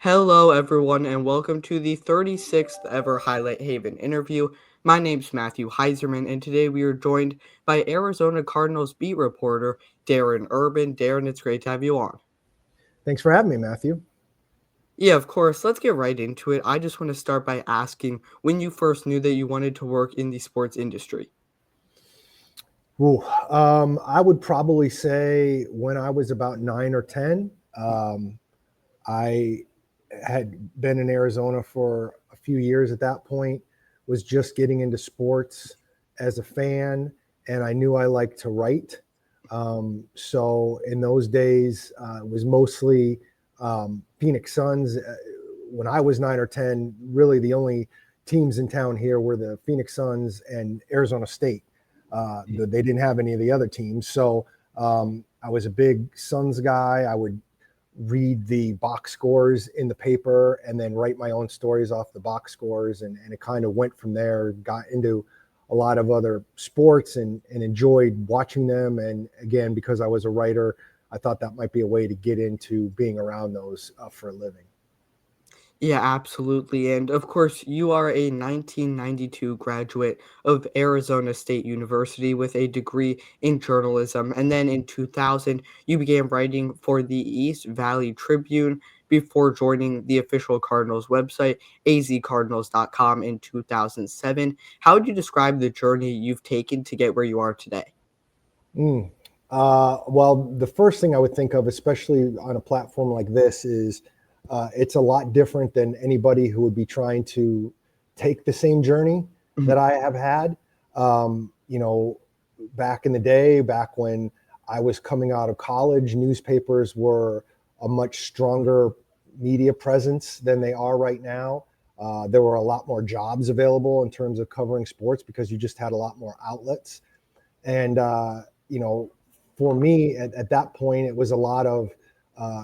Hello, everyone, and welcome to the 36th ever Highlight Haven interview. My name's Matthew Heiserman, and today we are joined by Arizona Cardinals beat reporter Darren Urban. Darren, it's great to have you on. Thanks for having me, Matthew. Yeah, of course, let's get right into it. I just want to start by asking when you first knew that you wanted to work in the sports industry. Ooh, I would probably say when I was about 9 or 10, I had been in Arizona for a few years at that point, was just getting into sports as a fan, and I knew I liked to write. So in those days, it was mostly Phoenix Suns. When I was 9 or 10, really the only teams in town here were the Phoenix Suns and Arizona State. They didn't have any of the other teams. So I was a big Suns guy. I would read the box scores in the paper and then write my own stories off the box scores. And it kind of went from there, got into a lot of other sports and enjoyed watching them. And again, because I was a writer, I thought that might be a way to get into being around those for a living. Yeah, absolutely. And of course, you are a 1992 graduate of Arizona State University with a degree in journalism. And then in 2000, you began writing for the East Valley Tribune before joining the official Cardinals website, azcardinals.com, in 2007. How would you describe the journey you've taken to get where you are today? Mm. Well, the first thing I would think of, especially on a platform like this, is it's a lot different than anybody who would be trying to take the same journey Mhm. that I have had. You know, back in the day, back when I was coming out of college, newspapers were a much stronger media presence than they are right now. There were a lot more jobs available in terms of covering sports because you just had a lot more outlets. And, you know, for me at that point, it was a lot of,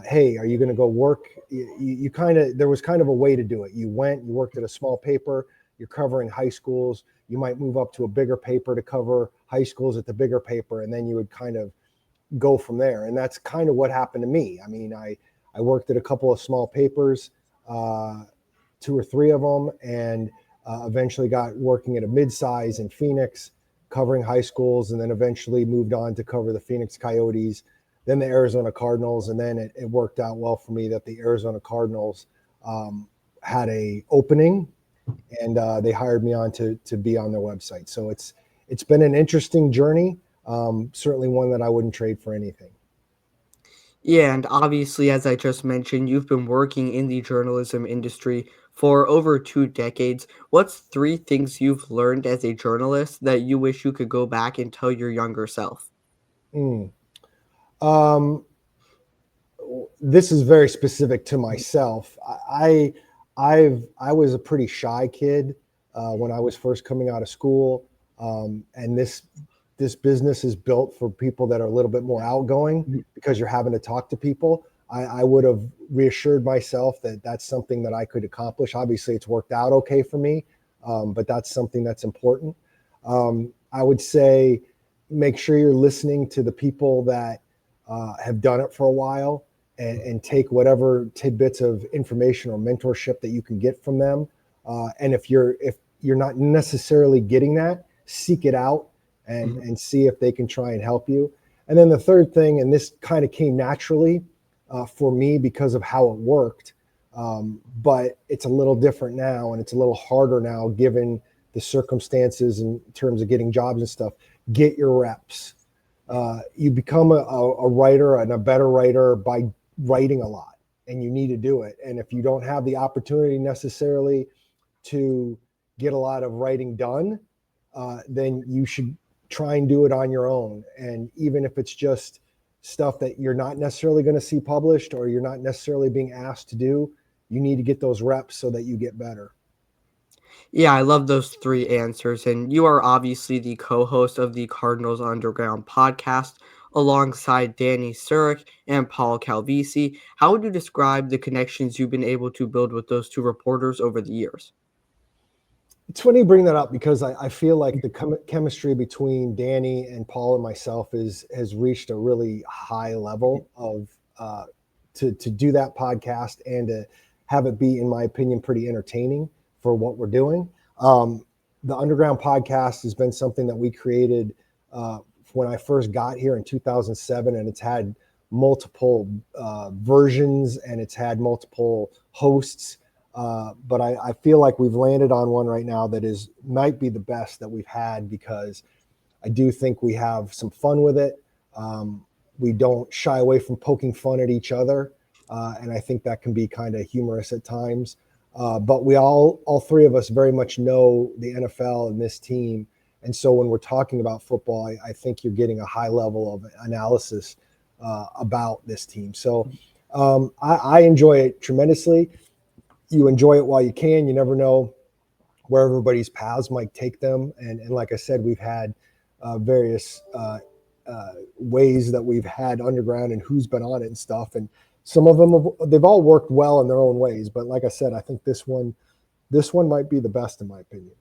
hey, are you going to go work? You kind of, there was kind of a way to do it. You went, you worked at a small paper, you're covering high schools. You might move up to a bigger paper to cover high schools at the bigger paper. And then you would kind of go from there. And that's kind of what happened to me. I mean, I worked at a couple of small papers, uh, two or three of them, and eventually got working at a mid-size in Phoenix, covering high schools, and then eventually moved on to cover the Phoenix Coyotes, then the Arizona Cardinals, and then it worked out well for me that the Arizona Cardinals had a opening, and they hired me on to be on their website. So it's been an interesting journey, certainly one that I wouldn't trade for anything. Yeah, and obviously, as I just mentioned, you've been working in the journalism industry for over 2 decades. What's three things you've learned as a journalist that you wish you could go back and tell your younger self? Mm. Um, this is very specific to myself. I was a pretty shy kid when I was first coming out of school, and this business is built for people that are a little bit more outgoing Mhm. because you're having to talk to people. I would have reassured myself that that's something that I could accomplish. Obviously, it's worked out okay for me, but that's something that's important. I would say make sure you're listening to the people that have done it for a while and take whatever tidbits of information or mentorship that you can get from them. And if you're not necessarily getting that, seek it out Mhm. and see if they can try and help you. And then the third thing, and this kind of came naturally for me because of how it worked, but it's a little different now and it's a little harder now given the circumstances in terms of getting jobs and stuff. Get your reps. You become a writer and a better writer by writing a lot, and you need to do it. And if you don't have the opportunity necessarily to get a lot of writing done, then you should try and do it on your own. And even if it's just stuff that you're not necessarily going to see published or you're not necessarily being asked to do, you need to get those reps so that you get better. Yeah, I love those three answers. And you are obviously the co host of the Cardinals Underground podcast alongside Danny Surik and Paul Calvisi. How would you describe the connections you've been able to build with those two reporters over the years? It's funny you bring that up because I feel like the chemistry between Danny and Paul and myself has reached a really high level of to do that podcast and to have it be, in my opinion, pretty entertaining for what we're doing. The Underground podcast has been something that we created when I first got here in 2007, and it's had multiple versions and it's had multiple hosts. But I feel like we've landed on one right now that might be the best that we've had, because I do think we have some fun with it. We don't shy away from poking fun at each other, and I think that can be kind of humorous at times. But we all three of us very much know the NFL and this team, and so when we're talking about football, I think you're getting a high level of analysis about this team. So I enjoy it tremendously. You enjoy it while you can. You never know where everybody's paths might take them. And like I said, we've had various ways that we've had Underground and who's been on it and stuff. And some of them, they've all worked well in their own ways. But like I said, I think this one might be the best in my opinion.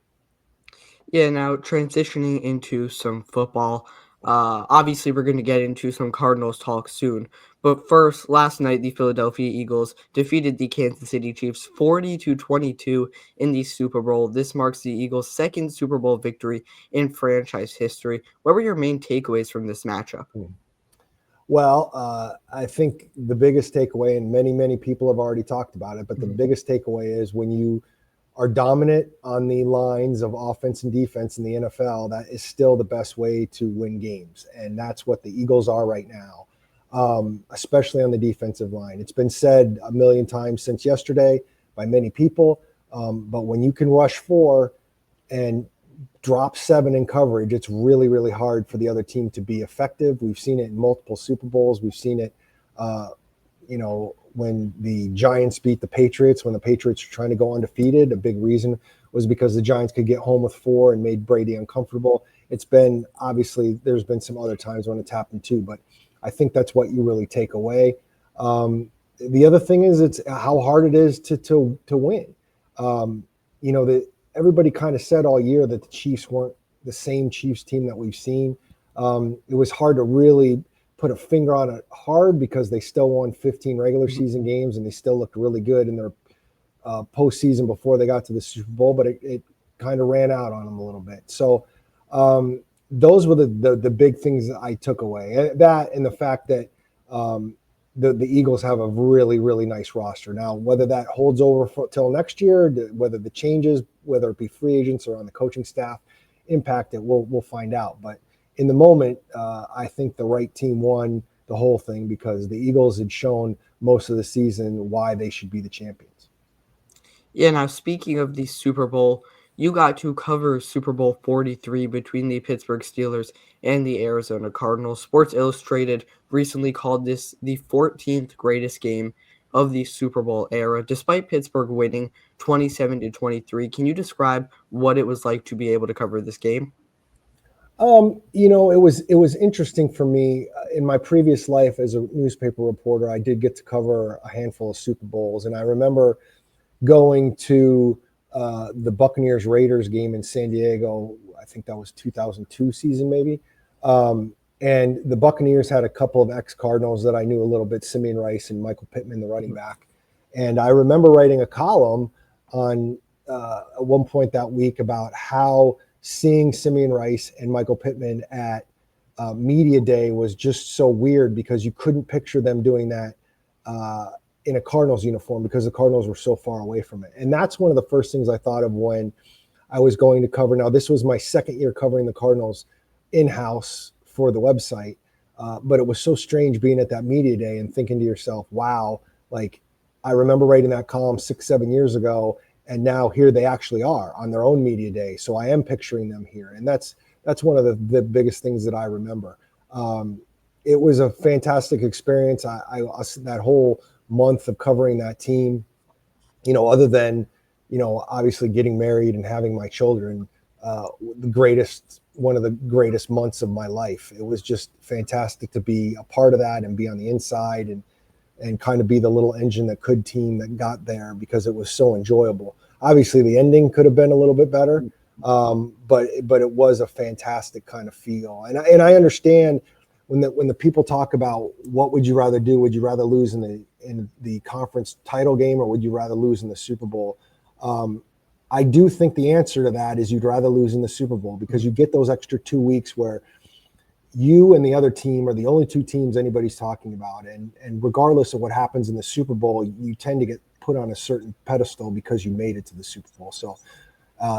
Yeah, now transitioning into some football. Obviously, we're going to get into some Cardinals talk soon. But first, last night, the Philadelphia Eagles defeated the Kansas City Chiefs 40-22 in the Super Bowl. This marks the Eagles' second Super Bowl victory in franchise history. What were your main takeaways from this matchup? Well, I think the biggest takeaway, and many people have already talked about it, but the biggest takeaway is when you are dominant on the lines of offense and defense in the NFL, that is still the best way to win games. And that's what the Eagles are right now, especially on the defensive line. It's been said a million times since yesterday by many people, but when you can rush 4 and drop 7 in coverage, it's really hard for the other team to be effective. We've seen it in multiple Super Bowls. We've seen it, when the Giants beat the Patriots, when the Patriots were trying to go undefeated. A big reason was because the Giants could get home with 4 and made Brady uncomfortable. It's been, obviously, there's been some other times when it's happened too, but I think that's what you really take away. The other thing is it's how hard it is to win. Everybody kind of said all year that the Chiefs weren't the same Chiefs team that we've seen. It was hard to really put a finger on it hard because they still won 15 regular season games and they still looked really good in their postseason before they got to the Super Bowl, but it kind of ran out on them a little bit. So those were the big things that I took away. That and the fact that the Eagles have a really nice roster. Now, whether that holds over till next year, whether the changes, whether it be free agents or on the coaching staff, impact it, we'll find out. But in the moment, I think the right team won the whole thing because the Eagles had shown most of the season why they should be the champions. Yeah, now speaking of the Super Bowl, you got to cover Super Bowl 43 between the Pittsburgh Steelers and the Arizona Cardinals. Sports Illustrated recently called this the 14th greatest game of the Super Bowl era, despite Pittsburgh winning 27-23. Can you describe what it was like to be able to cover this game? It was interesting for me. In my previous life as a newspaper reporter, I did get to cover a handful of Super Bowls, and I remember going to the Buccaneers Raiders game in San Diego. I think that was 2002 season, maybe. And the Buccaneers had a couple of ex-Cardinals that I knew a little bit, Simeon Rice and Michael Pittman, the running back. And I remember writing a column on at one point that week about how seeing Simeon Rice and Michael Pittman at media day was just so weird because you couldn't picture them doing that in a Cardinals uniform because the Cardinals were so far away from it. And that's one of the first things I thought of when I was going to cover. Now, this was my second year covering the Cardinals in-house for the website. But it was so strange being at that media day and thinking to yourself, wow, like I remember writing that column 6-7 years ago, and now here they actually are on their own media day. So I am picturing them here. And that's one of the biggest things that I remember. It was a fantastic experience. I that whole month of covering that team, other than, obviously getting married and having my children, one of the greatest months of my life. It was just fantastic to be a part of that and be on the inside and kind of be the little engine that could team that got there because it was so enjoyable. Obviously the ending could have been a little bit better. But it was a fantastic kind of feel. And I understand when the people talk about what would you rather do, would you rather lose in the conference title game, or would you rather lose in the Super Bowl? I do think the answer to that is you'd rather lose in the Super Bowl, because you get those extra 2 weeks where you and the other team are the only two teams anybody's talking about. And regardless of what happens in the Super Bowl, you tend to get put on a certain pedestal because you made it to the Super Bowl. So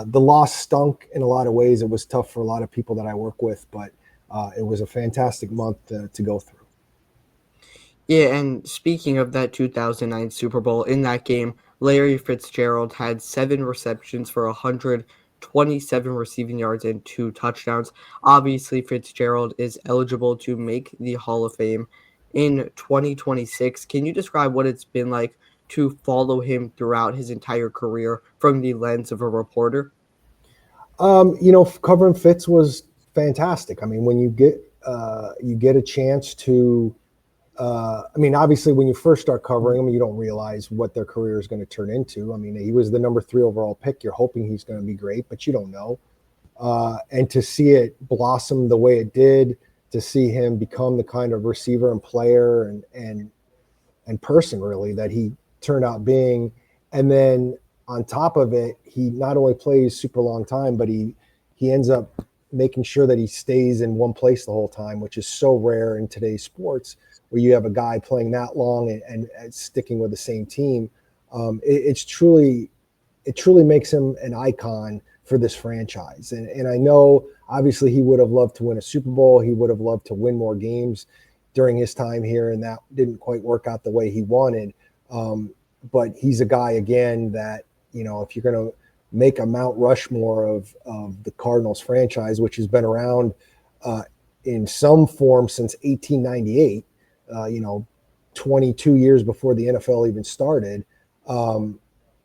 the loss stunk in a lot of ways. It was tough for a lot of people that I work with, but it was a fantastic month to go through. Yeah, and speaking of that 2009 Super Bowl, in that game, Larry Fitzgerald had 7 receptions for 127 receiving yards and 2 touchdowns. Obviously, Fitzgerald is eligible to make the Hall of Fame in 2026. Can you describe what it's been like to follow him throughout his entire career from the lens of a reporter? Covering Fitz was fantastic. I mean, when you get a chance to I mean, obviously, when you first start covering them, you don't realize what their career is going to turn into. I mean, he was the number 3 overall pick. You're hoping he's going to be great, but you don't know. And to see it blossom the way it did, to see him become the kind of receiver and player and person really that he turned out being, and then on top of it, he not only plays super long time, but he ends up making sure that he stays in one place the whole time, which is so rare in today's sports, where you have a guy playing that long and sticking with the same team. It truly makes him an icon for this franchise. And I know obviously he would have loved to win a Super Bowl. He would have loved to win more games during his time here, and that didn't quite work out the way he wanted. But he's a guy, again, that, if you're going to make a Mount Rushmore of the Cardinals franchise, which has been around in some form since 1898, 22 years before the NFL even started,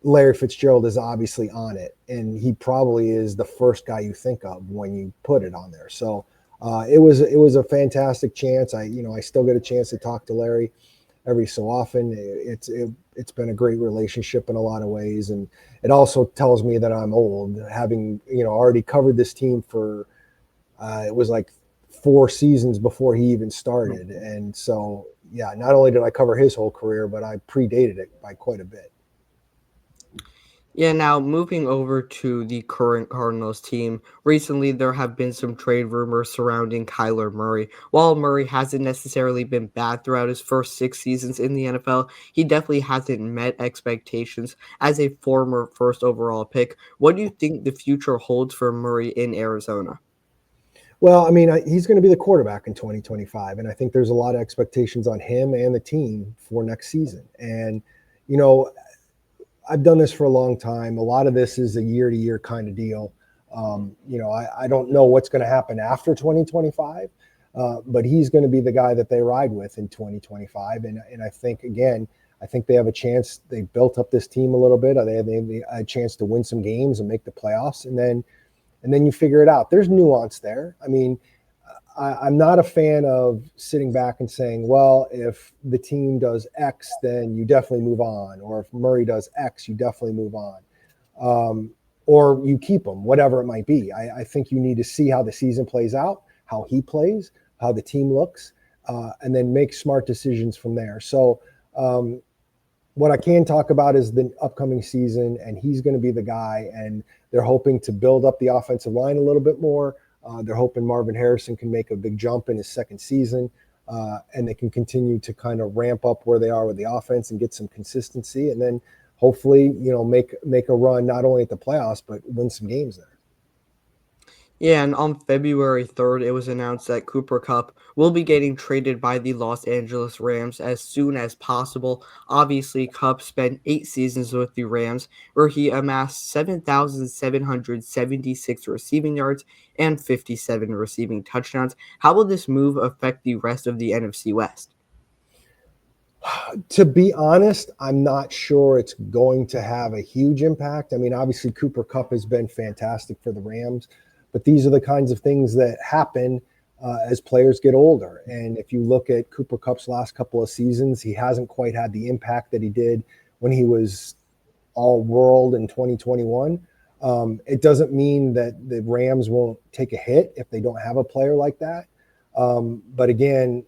Larry Fitzgerald is obviously on it, and he probably is the first guy you think of when you put it on there. So it was a fantastic chance. I still get a chance to talk to Larry every so often. It's been a great relationship in a lot of ways, and it also tells me that I'm old, having already covered this team for it was like 4 seasons before he even started, and so yeah, not only did I cover his whole career, but I predated it by quite a bit. Yeah, now moving over to the current Cardinals team, recently there have been some trade rumors surrounding Kyler Murray. While Murray hasn't necessarily been bad throughout his first 6 seasons in the NFL, he definitely hasn't met expectations as a former first overall pick. What do you think the future holds for Murray in Arizona? Well, I mean, he's going to be the quarterback in 2025, and I think there's a lot of expectations on him and the team for next season. And you know, I've done this for a long time. A lot of this is a year-to-year kind of deal. I don't know what's going to happen after 2025, but he's going to be the guy that they ride with in 2025. And I think, again, I think they have a chance. They built up this team a little bit. They have a chance to win some games and make the playoffs, and then you figure it out. There's nuance there. I mean, I'm not a fan of sitting back and saying, well, if the team does X, then you definitely move on. Or if Murray does X, you definitely move on. Or you keep him, whatever it might be. I think you need to see how the season plays out, how he plays, how the team looks, and then make smart decisions from there. So what I can talk about is the upcoming season, and he's going to be the guy. And they're hoping to build up the offensive line a little bit more. They're hoping Marvin Harrison can make a big jump in his second season, and they can continue to kind of ramp up where they are with the offense and get some consistency, and then hopefully, make a run not only at the playoffs but win some games there. Yeah, and on February 3rd, it was announced that Cooper Cup will be getting traded by the Los Angeles Rams as soon as possible. Obviously, Cup spent 8 seasons with the Rams, where he amassed 7,776 receiving yards and 57 receiving touchdowns. How will this move affect the rest of the NFC West? To be honest, I'm not sure it's going to have a huge impact. I mean, obviously, Cooper Cup has been fantastic for the Rams, but these are the kinds of things that happen as players get older. And if you look at Cooper Cup's last couple of seasons, he hasn't quite had the impact that he did when he was all world in 2021. It doesn't mean that the Rams won't take a hit if they don't have a player like that. But again,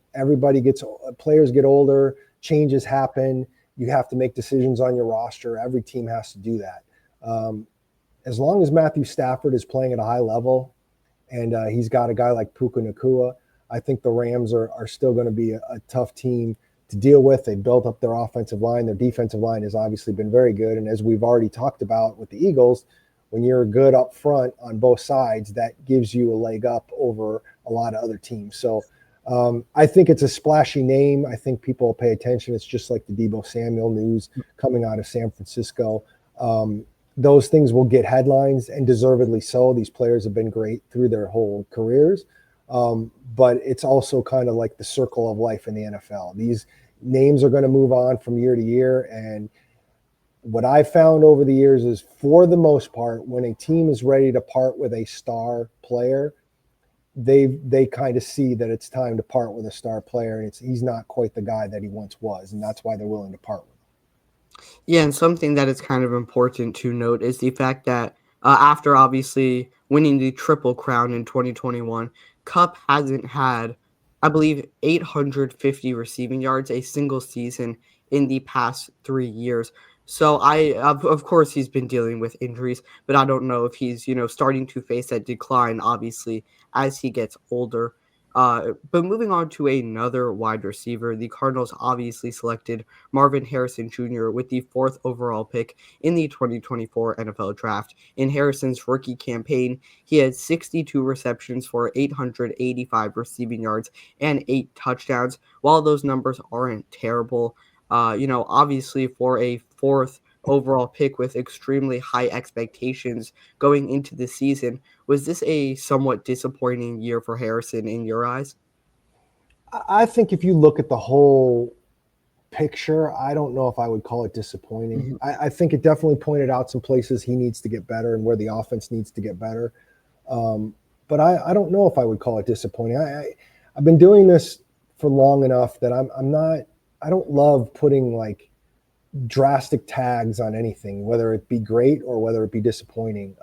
players get older, changes happen. You have to make decisions on your roster. Every team has to do that. As long as Matthew Stafford is playing at a high level, and he's got a guy like Puka Nacua, I think the Rams are still going to be a tough team to deal with. They built up their offensive line. Their defensive line has obviously been very good. And as we've already talked about with the Eagles, when you're good up front on both sides, that gives you a leg up over a lot of other teams. So I think it's a splashy name. I think people will pay attention. It's just like the Deebo Samuel news coming out of San Francisco. Those things will get headlines, and deservedly so. These players have been great through their whole careers. But it's also kind of like the circle of life in the NFL. These names are going to move on from year to year. And what I've found over the years is, for the most part, when a team is ready to part with a star player, they kind of see that it's time to part with a star player, and he's not quite the guy that he once was, and that's why they're willing to part with him. Yeah, and something that is kind of important to note is the fact that after obviously winning the Triple Crown in 2021, Cup hasn't had, I believe, 850 receiving yards a single season in the past 3 years. So of course, he's been dealing with injuries, but I don't know if he's, starting to face that decline, obviously, as he gets older. But moving on to another wide receiver, the Cardinals obviously selected Marvin Harrison Jr. with the fourth overall pick in the 2024 NFL Draft. In Harrison's rookie campaign, he had 62 receptions for 885 receiving yards and 8 touchdowns. While those numbers aren't terrible, obviously for a fourth overall pick with extremely high expectations going into the season, was this a somewhat disappointing year for Harrison in your eyes? I think if you look at the whole picture, I don't know if I would call it disappointing. Mhm. I think it definitely pointed out some places he needs to get better and where the offense needs to get better. But I don't know if I would call it disappointing. I've been doing this for long enough that I don't love putting like drastic tags on anything, whether it be great or whether it be disappointing.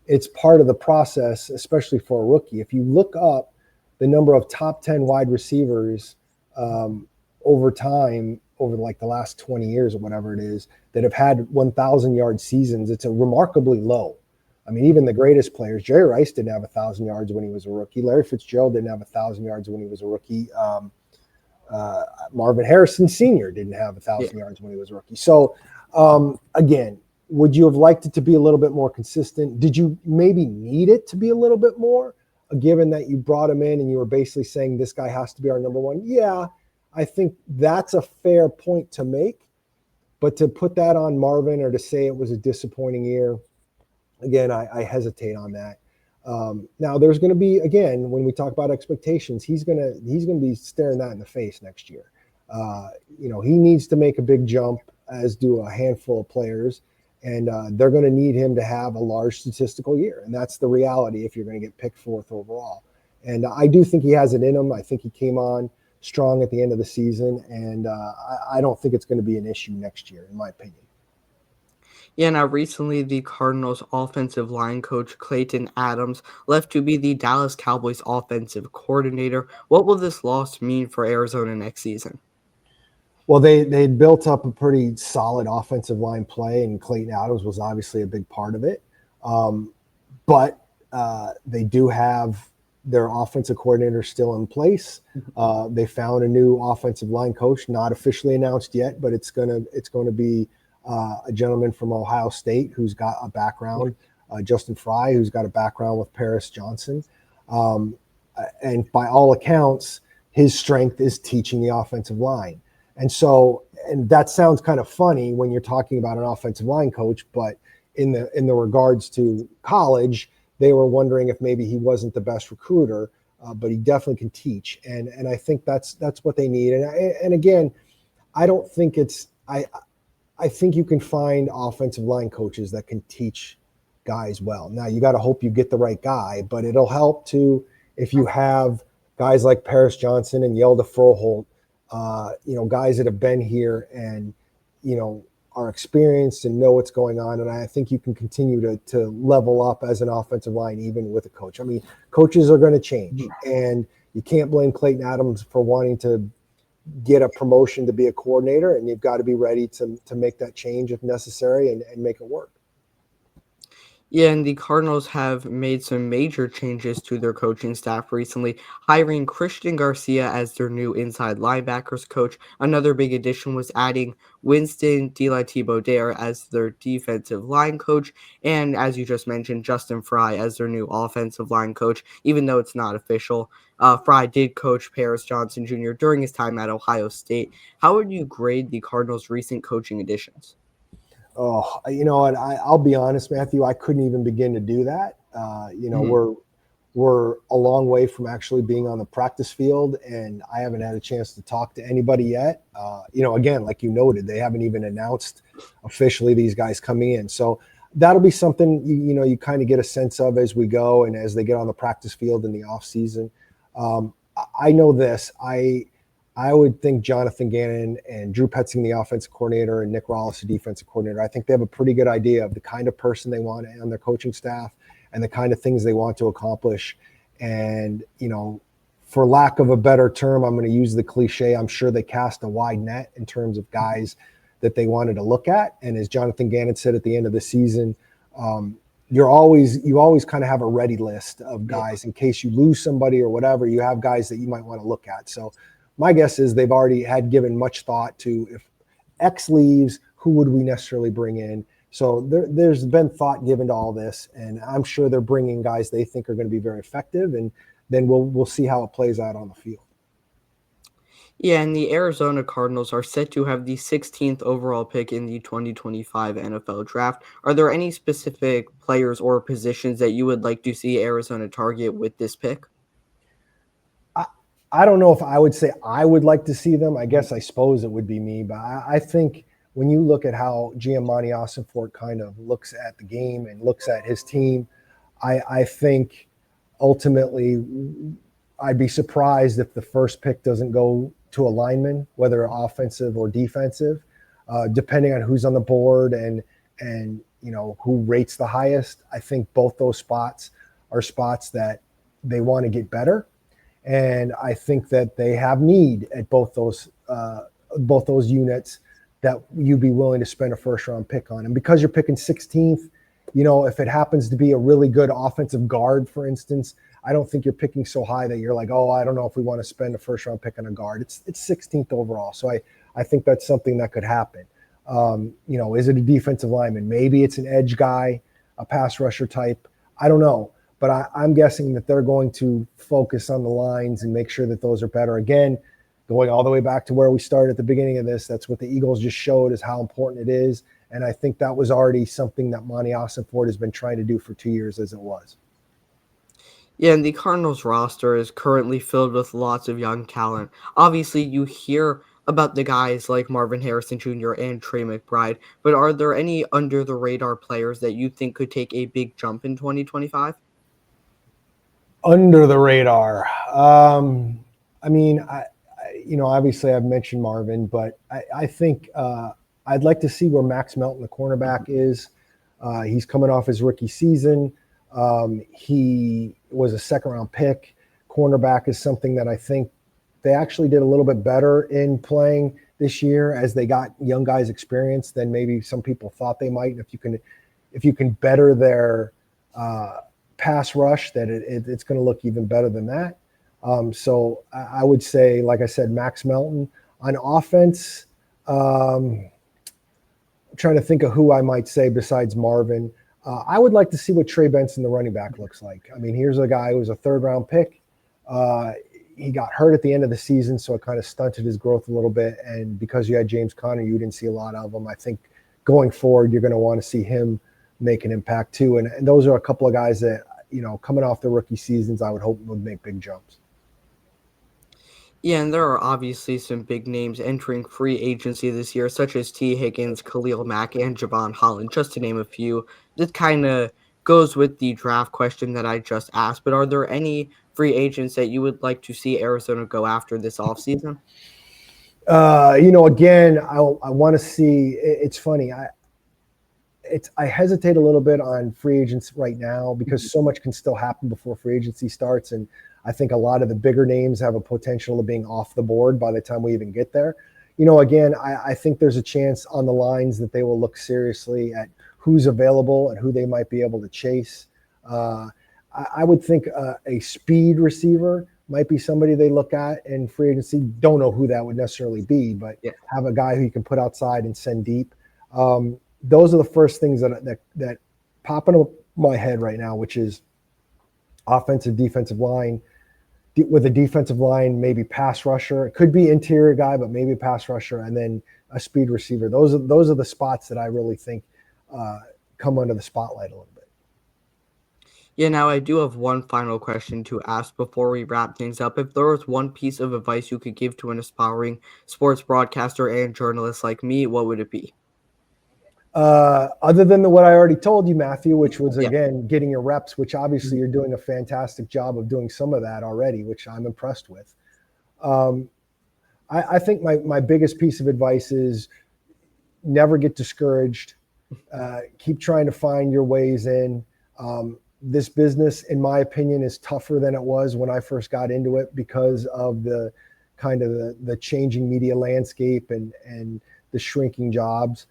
It's part of the process, especially for a rookie. If you look up the number of top 10 wide receivers over time, over like the last 20 years or whatever it is, that have had 1,000-yard seasons, it's a remarkably low. I mean, even the greatest players, Jerry Rice didn't have 1,000 yards when he was a rookie. Larry Fitzgerald didn't have 1,000 yards when he was a rookie. Marvin Harrison Sr. didn't have Yeah. 1,000 yards when he was a rookie. So, again, would you have liked it to be a little bit more consistent? Did you maybe need it to be a little bit more, given that you brought him in and you were basically saying this guy has to be our number one? Yeah, I think that's a fair point to make. But to put that on Marvin or to say it was a disappointing year, again, I hesitate on that. Now, there's going to be, again, when we talk about expectations, he's going to be staring that in the face next year. He needs to make a big jump, as do a handful of players, and they're going to need him to have a large statistical year, and that's the reality if you're going to get picked fourth overall. And I do think he has it in him. I think he came on strong at the end of the season, and I don't think it's going to be an issue next year, in my opinion. Yeah, now recently the Cardinals offensive line coach Clayton Adams left to be the Dallas Cowboys offensive coordinator. What will this loss mean for Arizona next season? Well, they built up a pretty solid offensive line play, and Clayton Adams was obviously a big part of it. But they do have their offensive coordinator still in place. They found a new offensive line coach, not officially announced yet, but it's going to be a gentleman from Ohio State who's got a background, Justin Fry, who's got a background with Paris Johnson. And by all accounts, his strength is teaching the offensive line. And that sounds kind of funny when you're talking about an offensive line coach, but in the regards to college, they were wondering if maybe he wasn't the best recruiter, but he definitely can teach. And I think that's what they need. And again, I don't think I think you can find offensive line coaches that can teach guys well. Now, you got to hope you get the right guy, but it'll help too if you have guys like Paris Johnson and Yelda Froholt, guys that have been here and, are experienced and know what's going on. And I think you can continue to level up as an offensive line, even with a coach. I mean, coaches are going to change, Mhm. and you can't blame Clayton Adams for wanting to get a promotion to be a coordinator, and you've got to be ready to make that change if necessary and make it work. Yeah, and the Cardinals have made some major changes to their coaching staff recently, hiring Christian Garcia as their new inside linebackers coach. Another big addition was adding Winston Dare as their defensive line coach, and as you just mentioned, Justin Fry as their new offensive line coach, even though it's not official. Fry did coach Paris Johnson Jr. during his time at Ohio State. How would you grade the Cardinals' recent coaching additions? Oh, you know what? I'll be honest, Matthew. I couldn't even begin to do that. Mhm. We're a long way from actually being on the practice field, and I haven't had a chance to talk to anybody yet. Again, like you noted, they haven't even announced officially these guys coming in. So that'll be something you kind of get a sense of as we go and as they get on the practice field in the off season. I know this. I would think Jonathan Gannon and Drew Petzing, the offensive coordinator, and Nick Rollis, the defensive coordinator, I think they have a pretty good idea of the kind of person they want on their coaching staff and the kind of things they want to accomplish. And, for lack of a better term, I'm going to use the cliche. I'm sure they cast a wide net in terms of guys that they wanted to look at. And as Jonathan Gannon said at the end of the season, you always kind of have a ready list of guys in case you lose somebody or whatever. You have guys that you might want to look at. So my guess is they've already had given much thought to, if X leaves, who would we necessarily bring in? So there's been thought given to all this, and I'm sure they're bringing guys they think are going to be very effective, and then we'll see how it plays out on the field. Yeah, and the Arizona Cardinals are set to have the 16th overall pick in the 2025 NFL Draft. Are there any specific players or positions that you would like to see Arizona target with this pick? I don't know if I would say I would like to see them. I suppose it would be me, but I think when you look at how Giamatti Asafork kind of looks at the game and looks at his team, I think ultimately I'd be surprised if the first pick doesn't go to a lineman, whether offensive or defensive, depending on who's on the board and who rates the highest. I think both those spots are spots that they want to get better. And I think that they have need at both those units that you'd be willing to spend a first round pick on. And because you're picking 16th, if it happens to be a really good offensive guard, for instance, I don't think you're picking so high that you're like, oh, I don't know if we want to spend a first round pick on a guard. It's 16th overall. So I think that's something that could happen. Is it a defensive lineman? Maybe it's an edge guy, a pass rusher type. I don't know. But I'm guessing that they're going to focus on the lines and make sure that those are better. Again, going all the way back to where we started at the beginning of this, that's what the Eagles just showed is how important it is. And I think that was already something that Monty Ossenford has been trying to do for 2 years as it was. Yeah, and the Cardinals roster is currently filled with lots of young talent. Obviously, you hear about the guys like Marvin Harrison Jr. and Trey McBride, but are there any under the radar players that you think could take a big jump in 2025? Under the radar. Obviously I've mentioned Marvin, but I think I'd like to see where Max Melton, the cornerback, is. He's coming off his rookie season. He was a second round pick. Cornerback is something that I think they actually did a little bit better in playing this year as they got young guys experience than maybe some people thought they might. And if you can better their pass rush, that it's going to look even better than that. So I would say, like I said, Max Melton. On offense, I'm trying to think of who I might say besides Marvin. I would like to see what Trey Benson, the running back, looks like. I mean, here's a guy who was a third-round pick. He got hurt at the end of the season, so it kind of stunted his growth a little bit. And because you had James Conner, you didn't see a lot of him. I think going forward, you're going to want to see him make an impact too. And those are a couple of guys that, coming off their rookie seasons, I would hope would make big jumps. Yeah, and there are obviously some big names entering free agency this year, such as T. Higgins, Khalil Mack, and Javon Holland, just to name a few. This kind of goes with the draft question that I just asked, but are there any free agents that you would like to see Arizona go after this offseason? Again, I want to see. It's funny. I hesitate a little bit on free agents right now because so much can still happen before free agency starts, and I think a lot of the bigger names have a potential of being off the board by the time we even get there. Again, I think there's a chance on the lines that they will look seriously at who's available and who they might be able to chase. Uh, I would think a speed receiver might be somebody they look at in free agency. Don't know who that would necessarily be, but Yeah. have a guy who you can put outside and send deep. Those are the first things that pop into my head right now, which is offensive, defensive line. With a defensive line, maybe pass rusher. It could be interior guy, but maybe pass rusher, and then a speed receiver. Those are the spots that I really think uh, come under the spotlight a little bit. Yeah, now I do have one final question to ask before we wrap things up. If there was one piece of advice you could give to an aspiring sports broadcaster and journalist like me, what would it be? Other than what I already told you, Matthew, which was Yeah. again getting your reps, which obviously Mhm. you're doing a fantastic job of doing some of that already, which I'm impressed with. Um, I think my biggest piece of advice is never get discouraged. Keep trying to find your ways in. This business, in my opinion, is tougher than it was when I first got into it because of the kind of the changing media landscape and the shrinking jobs.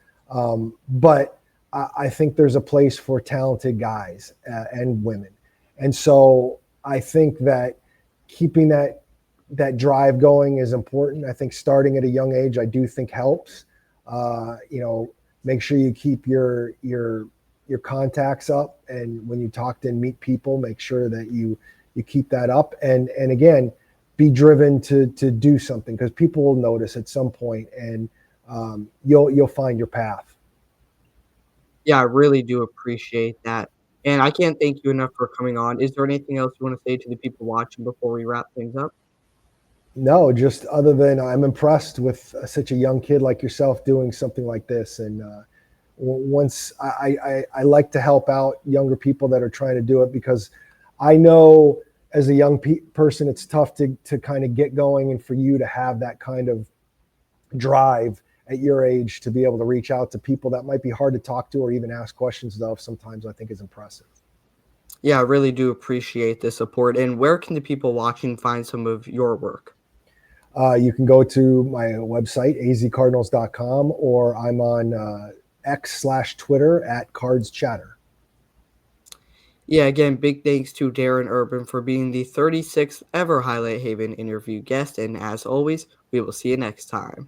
But I think there's a place for talented guys and women, and so I think that keeping that drive going is important. I think starting at a young age, I do think helps. Make sure you keep your contacts up, and when you talk to and meet people, make sure that you keep that up. And again, be driven to do something because people will notice at some point, and you'll find your path. Yeah, I really do appreciate that. And I can't thank you enough for coming on. Is there anything else you want to say to the people watching before we wrap things up? No, just other than I'm impressed with such a young kid like yourself doing something like this. And once I like to help out younger people that are trying to do it because I know as a young person, it's tough to kind of get going. And for you to have that kind of drive at your age to be able to reach out to people that might be hard to talk to or even ask questions of sometimes I think is impressive. Yeah, I really do appreciate the support. And where can the people watching find some of your work? You can go to my website, azcardinals.com, or I'm on X/Twitter at Cards Chatter. Yeah, again, big thanks to Darren Urban for being the 36th ever Highlight Haven interview guest. And as always, we will see you next time.